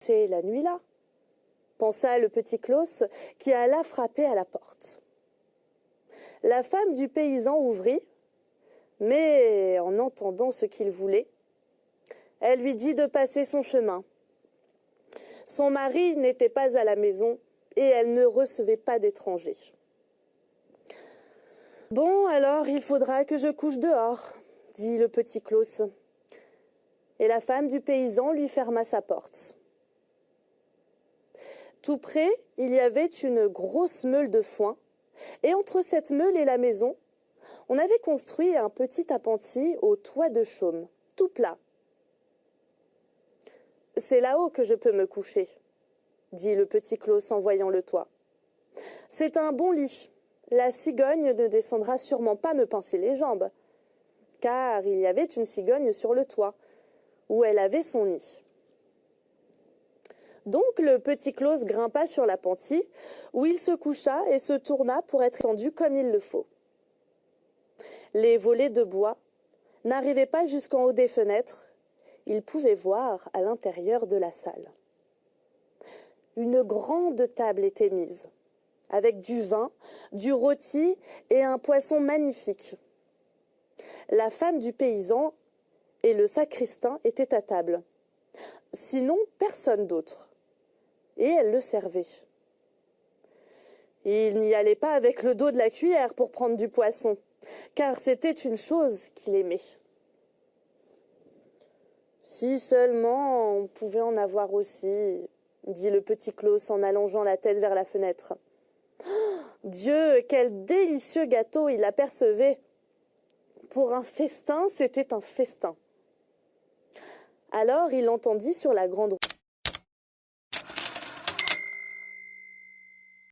C'est la nuit là, pensa le petit Klaus qui alla frapper à la porte. La femme du paysan ouvrit, mais en entendant ce qu'il voulait, elle lui dit de passer son chemin. Son mari n'était pas à la maison et elle ne recevait pas d'étrangers. « Bon, alors il faudra que je couche dehors, » dit le petit Klaus. Et la femme du paysan lui ferma sa porte. Tout près, il y avait une grosse meule de foin, et entre cette meule et la maison, on avait construit un petit appentis au toit de chaume, tout plat. « C'est là-haut que je peux me coucher, » dit le petit Klaus en voyant le toit. « C'est un bon lit. La cigogne ne descendra sûrement pas me pincer les jambes, car il y avait une cigogne sur le toit, où elle avait son nid. » Donc le petit Klaus grimpa sur l'appentis, où il se coucha et se tourna pour être étendu comme il le faut. Les volets de bois n'arrivaient pas jusqu'en haut des fenêtres, il pouvait voir à l'intérieur de la salle. Une grande table était mise, avec du vin, du rôti et un poisson magnifique. La femme du paysan et le sacristain étaient à table, sinon personne d'autre, et elle le servait. Il n'y allait pas avec le dos de la cuillère pour prendre du poisson, car c'était une chose qu'il aimait. « Si seulement on pouvait en avoir aussi, » dit le petit Klaus en allongeant la tête vers la fenêtre. Oh, Dieu, quel délicieux gâteau il apercevait! Pour un festin, c'était un festin. Alors il entendit sur la grande